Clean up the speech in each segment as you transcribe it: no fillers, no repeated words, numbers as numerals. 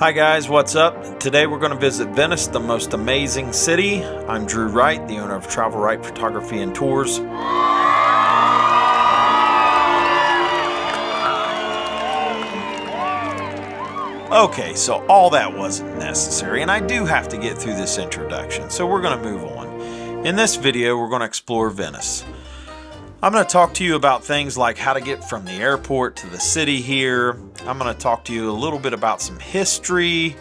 Hi guys, what's up? Today we're going to visit Venice, the most amazing city. I'm Drew Wright, the owner of Travel Wright Photography and Tours. Okay, so all that wasn't necessary, and I do have to get through this introduction, so we're going to move on. In this video, we're going to explore Venice. I'm going to talk to you about things like how to get from the airport to the city here. I'm going to talk to you a little bit about some history.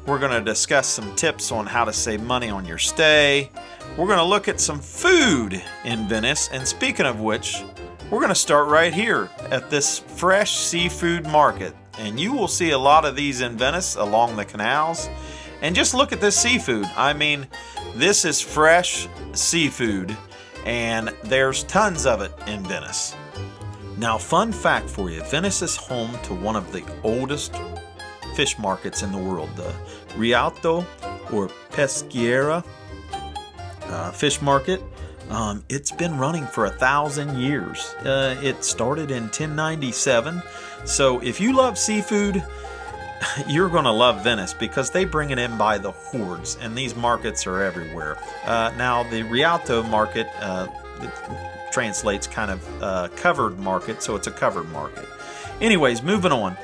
We're going to discuss some tips on how to save money on your stay. We're going to look at some food in Venice. And speaking of which, we're going to start right here at this fresh seafood market. And you will see a lot of these in Venice along the canals. And just look at this seafood. I mean, this is fresh seafood. And there's tons of it in Venice. Now, fun fact for you, Venice is home to one of the oldest fish markets in the world, the Rialto or Peschiera fish market. It's been running for 1,000 years. It started in 1097. So if you love seafood, you're going to love Venice because they bring it in by the hordes, and these markets are everywhere. Now, the Rialto market it translates kind of covered market, so it's a covered market. Anyways, moving on.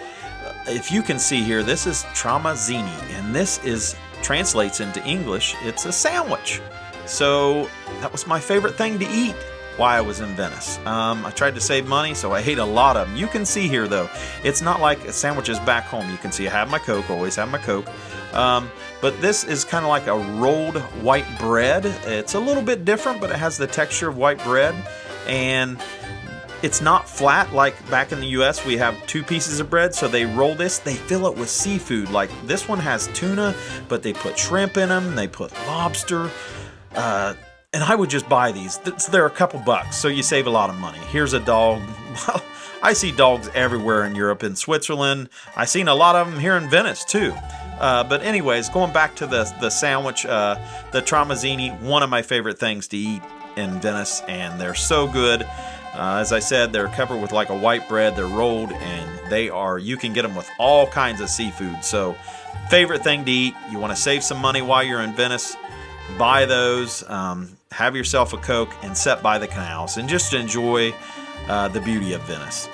If you can see here, this is tramezzini, and this translates into English, it's a sandwich. So that was my favorite thing to eat while I was in Venice. I tried to save money, so I ate a lot of them. You can see here, though, it's not like sandwiches back home. You can see I have my Coke, always have my Coke. But this is kind of like a rolled white bread. It's a little bit different, but it has the texture of white bread. And it's not flat like back in the US. We have two pieces of bread, so they roll this. They fill it with seafood. Like this one has tuna, but they put shrimp in them. They put lobster. And I would just buy these. They're a couple bucks, so you save a lot of money. Here's a dog. I see dogs everywhere in Europe, in Switzerland. I've seen a lot of them here in Venice, too. But anyways, going back to the sandwich, the tramezzini, one of my favorite things to eat in Venice, and they're so good. As I said, they're covered with like a white bread. They're rolled, and you can get them with all kinds of seafood. So, favorite thing to eat. You want to save some money while you're in Venice, buy those, have yourself a Coke, and sit by the canals, and just enjoy the beauty of Venice.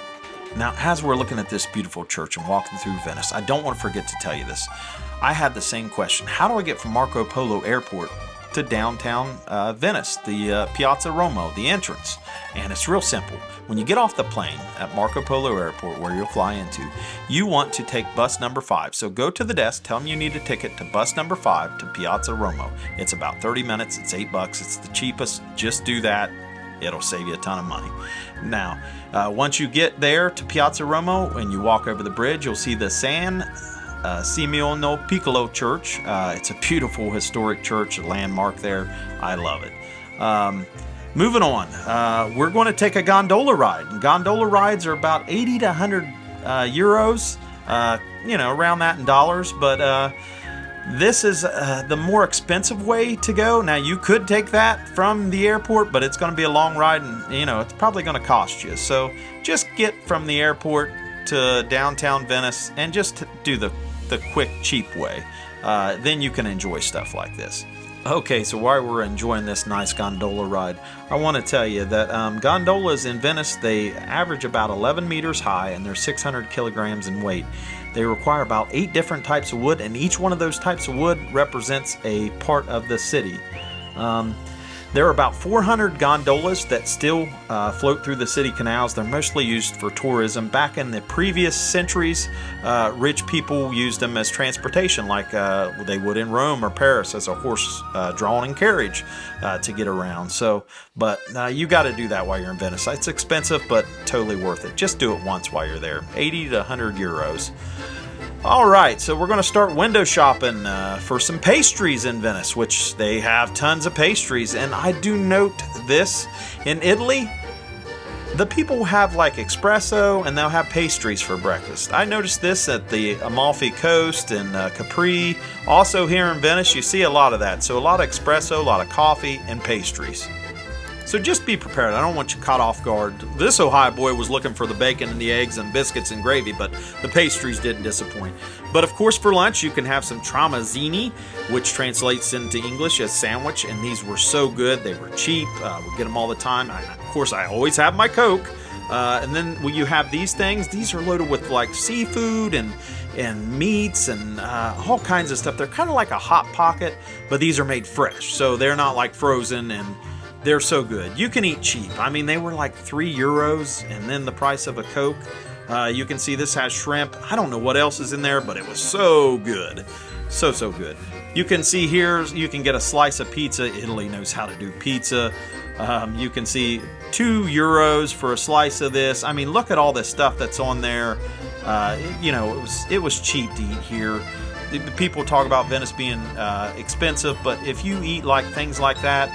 Now, as we're looking at this beautiful church and walking through Venice, I don't want to forget to tell you this. I had the same question. How do I get from Marco Polo Airport to downtown Venice, the Piazzale Roma, the entrance? And it's real simple. When you get off the plane at Marco Polo Airport, where you'll fly into, you want to take bus number 5. So go to the desk, tell them you need a ticket to bus number 5 to Piazzale Roma. It's about 30 minutes. It's $8. It's the cheapest. Just do that. It'll save you a ton of money. Now, once you get there to Piazzale Roma and you walk over the bridge, you'll see the San Simeone Piccolo Church. It's a beautiful historic church, a landmark there. I love it. Moving on, we're going to take a gondola ride. Gondola rides are about 80 to 100 euros, around that in dollars. But this is the more expensive way to go. Now, you could take that from the airport, but it's going to be a long ride, and it's probably going to cost you. So just get from the airport to downtown Venice and just do the quick, cheap way. Then you can enjoy stuff like this. Okay, so while we're enjoying this nice gondola ride, I want to tell you that gondolas in Venice, they average about 11 meters high, and they're 600 kilograms in weight. They require about 8 different types of wood, and each one of those types of wood represents a part of the city. There are about 400 gondolas that still float through the city canals. They're mostly used for tourism. Back in the previous centuries, rich people used them as transportation, like they would in Rome or Paris as a horse-drawn and carriage to get around. But you got to do that while you're in Venice. It's expensive, but totally worth it. Just do it once while you're there. 80 to 100 euros. All right, so we're going to start window shopping for some pastries in Venice, which they have tons of pastries. And I do note this, in Italy, the people have like espresso and they'll have pastries for breakfast. I noticed this at the Amalfi Coast and Capri. Also here in Venice, you see a lot of that. So a lot of espresso, a lot of coffee, and pastries. So just be prepared. I don't want you caught off guard. This Ohio boy was looking for the bacon and the eggs and biscuits and gravy, but the pastries didn't disappoint. But of course, for lunch, you can have some tramezzini, which translates into English as sandwich, and these were so good. They were cheap. We get them all the time. Of course, I always have my Coke. And then when you have these things, these are loaded with like seafood and meats and all kinds of stuff. They're kind of like a Hot Pocket, but these are made fresh, so they're not like frozen, and they're so good. You can eat cheap. I mean, they were like €3 and then the price of a Coke. You can see this has shrimp. I don't know what else is in there, but it was so good. So good. You can see here, you can get a slice of pizza. Italy knows how to do pizza. You can see €2 for a slice of this. I mean, look at all this stuff that's on there. You know, it was cheap to eat here. People talk about Venice being expensive, but if you eat like things like that,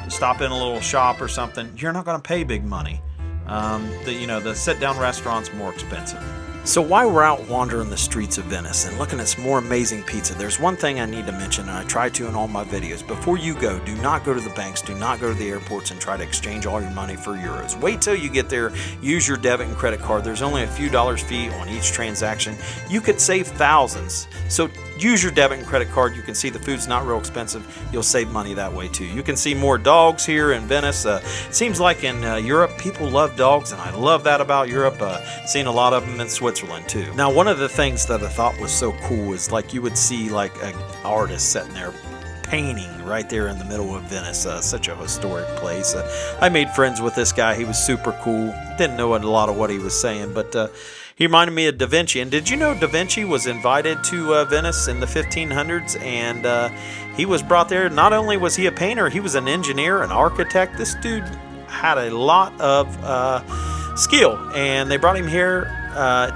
stop in a little shop or something, you're not going to pay big money. The sit-down restaurant's more expensive. So while we're out wandering the streets of Venice and looking at some more amazing pizza, there's one thing I need to mention, and I try to in all my videos. Before you go, do not go to the banks, do not go to the airports and try to exchange all your money for euros. Wait till you get there, use your debit and credit card. There's only a few dollars fee on each transaction. You could save thousands. So use your debit and credit card. You can see the food's not real expensive. You'll save money that way too. You can see more dogs here in Venice. Seems like in Europe, people love dogs, and I love that about Europe. Seen a lot of them in Switzerland too. Now, one of the things that I thought was so cool is like you would see like an artist sitting there painting right there in the middle of Venice. Such a historic place. I made friends with this guy. He was super cool. Didn't know a lot of what he was saying, but he reminded me of Da Vinci. And did you know Da Vinci was invited to Venice in the 1500s, and he was brought there. Not only was he a painter, he was an engineer, an architect. This dude had a lot of skill, and they brought him here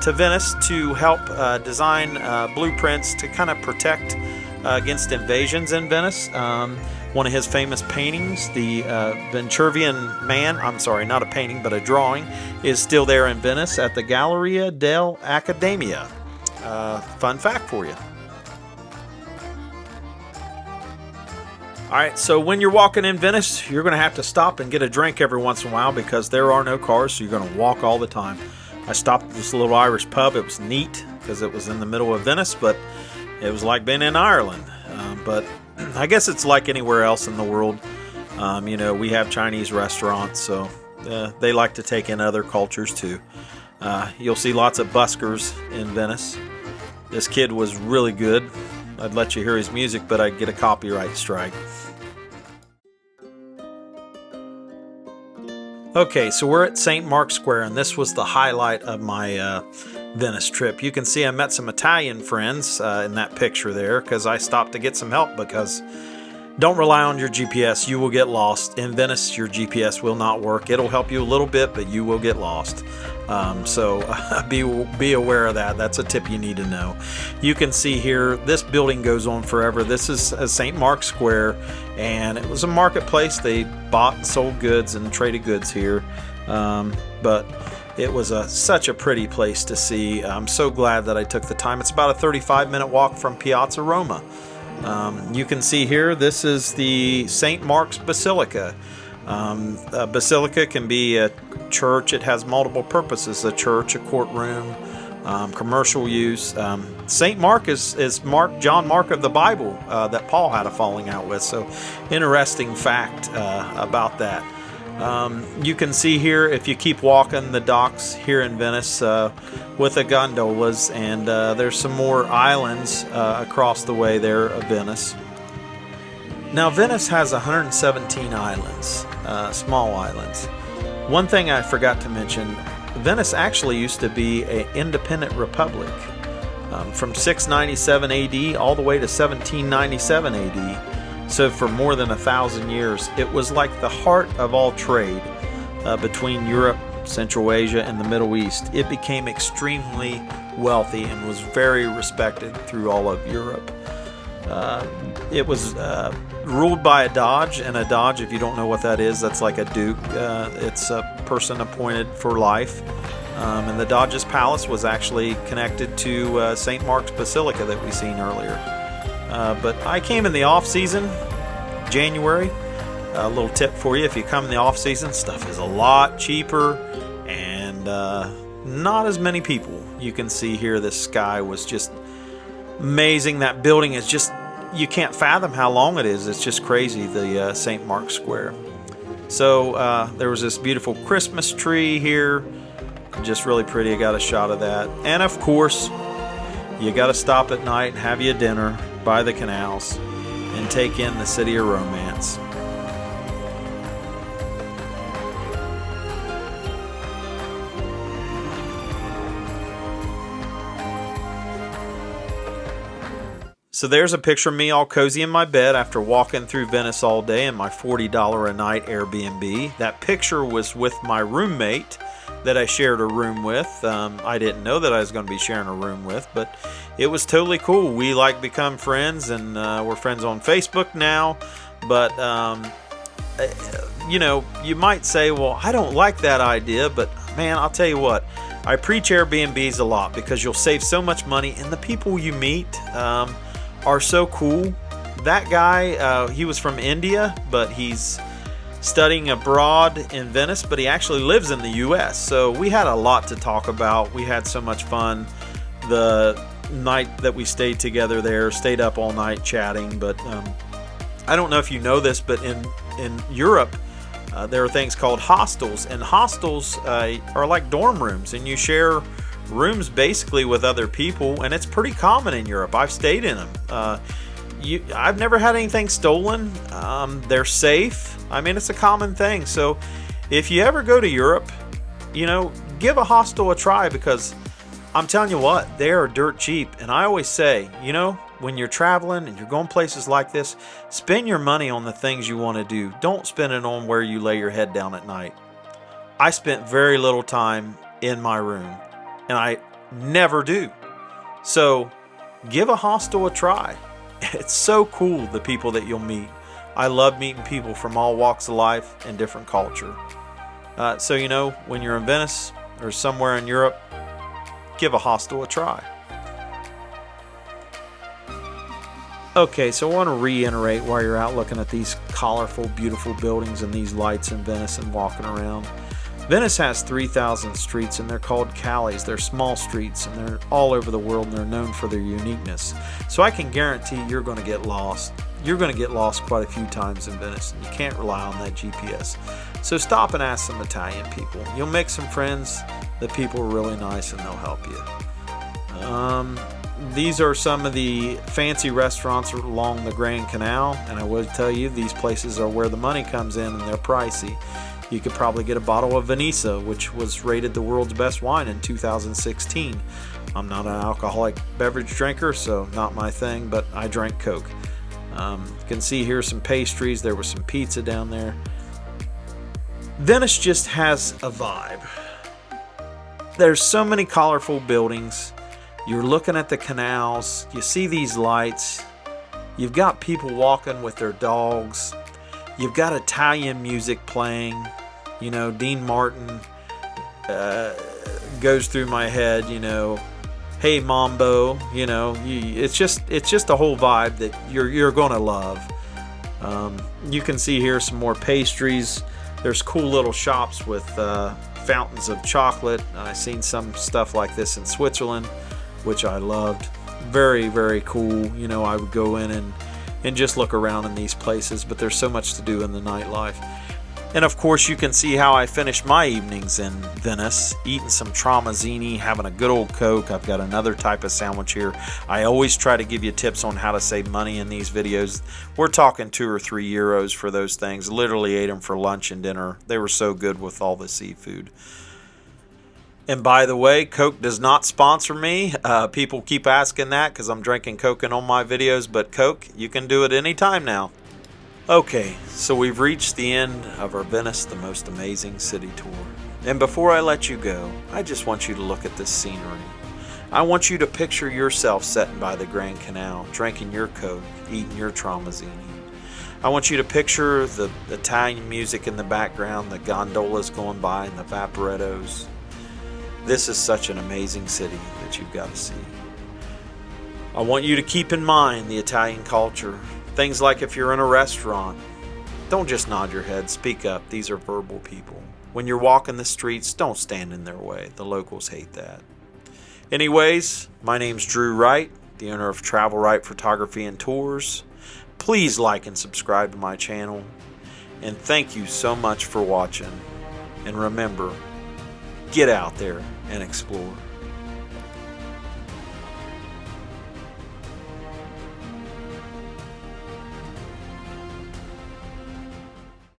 to Venice to help design blueprints to kind of protect against invasions in Venice. One of his famous paintings, the Vitruvian Man, I'm sorry, not a painting, but a drawing, is still there in Venice at the Galleria dell'Accademia. Fun fact for you. Alright, so when you're walking in Venice, you're going to have to stop and get a drink every once in a while because there are no cars, so you're going to walk all the time. I stopped at this little Irish pub. It was neat because it was in the middle of Venice, but it was like being in Ireland. But I guess it's like anywhere else in the world. We have Chinese restaurants, so they like to take in other cultures too. You'll see lots of buskers in Venice. This kid was really good. I'd let you hear his music, but I'd get a copyright strike. Okay, so we're at St. Mark's Square, and this was the highlight of my Venice trip. You can see I met some Italian friends in that picture there because I stopped to get some help, because don't rely on your GPS. You will get lost. In Venice, your GPS will not work. It'll help you a little bit, but you will get lost. So be aware of that. That's a tip you need to know. You can see here, this building goes on forever. This is St. Mark's Square, and it was a marketplace. They bought and sold goods and traded goods here. But it was such a pretty place to see. I'm so glad that I took the time. It's about a 35-minute walk from Piazzale Roma. You can see here, this is the St. Mark's Basilica. A basilica can be a church. It has multiple purposes: a church, a courtroom, commercial use. St. Mark is John Mark of the Bible that Paul had a falling out with. So interesting fact about that. You can see here, if you keep walking, the docks here in Venice with the gondolas, and there's some more islands across the way there of Venice. Now, Venice has 117 islands, small islands. One thing I forgot to mention, Venice actually used to be an independent republic from 697 AD all the way to 1797 AD. So for more than 1,000 years, it was like the heart of all trade between Europe, Central Asia, and the Middle East. It became extremely wealthy and was very respected through all of Europe. It was ruled by a Doge, and a Doge, if you don't know what that is, that's like a duke. It's a person appointed for life. And the Doge's palace was actually connected to St. Mark's Basilica that we seen earlier. But I came in the off season, January, A little tip for you: if you come in the off season, stuff is a lot cheaper and not as many people. You can see here the sky was just amazing. That building is just, you can't fathom how long it is. It's just crazy, the St. Mark's Square. So there was this beautiful Christmas tree here, just really pretty. I got a shot of that. And of course, you got to stop at night and have you a dinner by the canals and take in the city of romance. So there's a picture of me all cozy in my bed after walking through Venice all day in my $40 a night Airbnb. That picture was with my roommate that I shared a room with. I didn't know that I was going to be sharing a room with, but it was totally cool. We become friends, and we're friends on Facebook now. But you might say, well, I don't like that idea, but man, I'll tell you what, I preach Airbnbs a lot because you'll save so much money, and the people you meet are so cool. That guy, he was from India, but he's studying abroad in Venice, but he actually lives in the U.S. So we had a lot to talk about. We had so much fun the night that we stayed together there, stayed up all night chatting. But I don't know if you know this, but in Europe, there are things called hostels, and hostels are like dorm rooms, and you share rooms basically with other people, and it's pretty common in Europe. I've stayed in them. I've never had anything stolen. They're safe. I mean, it's a common thing. So if you ever go to Europe, give a hostel a try, because I'm telling you what, they are dirt cheap. And I always say, when you're traveling and you're going places like this, spend your money on the things you want to do. Don't spend it on where you lay your head down at night. I spent very little time in my room, and I never do. So give a hostel a try. It's so cool, the people that you'll meet. I love meeting people from all walks of life and different culture. So when you're in Venice or somewhere in Europe, give a hostel a try. Okay, so I want to reiterate while you're out looking at these colorful, beautiful buildings and these lights in Venice and walking around. Venice has 3,000 streets, and they're called calles. They're small streets, and they're all over the world, and they're known for their uniqueness. So I can guarantee you're going to get lost. You're going to get lost quite a few times in Venice, and you can't rely on that GPS. So stop and ask some Italian people. You'll make some friends. The people are really nice, and they'll help you. These are some of the fancy restaurants along the Grand Canal, and I will tell you, these places are where the money comes in, and they're pricey. You could probably get a bottle of Venice, which was rated the world's best wine in 2016. I'm not an alcoholic beverage drinker, so not my thing, but I drank Coke. You can see here some pastries. There was some pizza down there. Venice just has a vibe. There's so many colorful buildings. You're looking at the canals. You see these lights. You've got people walking with their dogs. You've got Italian music playing. Dean Martin goes through my head, hey Mambo, it's just a whole vibe that you're gonna love. You can see here some more pastries. There's cool little shops with fountains of chocolate. I've seen some stuff like this in Switzerland, which I loved. Very, very cool. I would go in and just look around in these places, but there's so much to do in the nightlife. And of course, you can see how I finish my evenings in Venice, eating some tramezzini, having a good old Coke. I've got another type of sandwich here. I always try to give you tips on how to save money in these videos. We're talking 2 or 3 euros for those things. Literally ate them for lunch and dinner. They were so good with all the seafood. And by the way, Coke does not sponsor me. People keep asking that because I'm drinking Coke in all my videos, but Coke, you can do it anytime now. Okay, so we've reached the end of our Venice, the most amazing city tour. And before I let you go, I just want you to look at this scenery. I want you to picture yourself sitting by the Grand Canal, drinking your Coke, eating your tramezzini. I want you to picture the Italian music in the background, the gondolas going by, and the vaporettos. This is such an amazing city that you've got to see. I want you to keep in mind the Italian culture. Things like if you're in a restaurant, Don't just nod your head, speak up. These are verbal people. When you're walking the streets, don't stand in their way. The locals hate that. Anyways, my name's Drew Wright, the owner of Travel Wright Photography and Tours. Please like and subscribe to my channel. And thank you so much for watching. And remember, get out there and explore.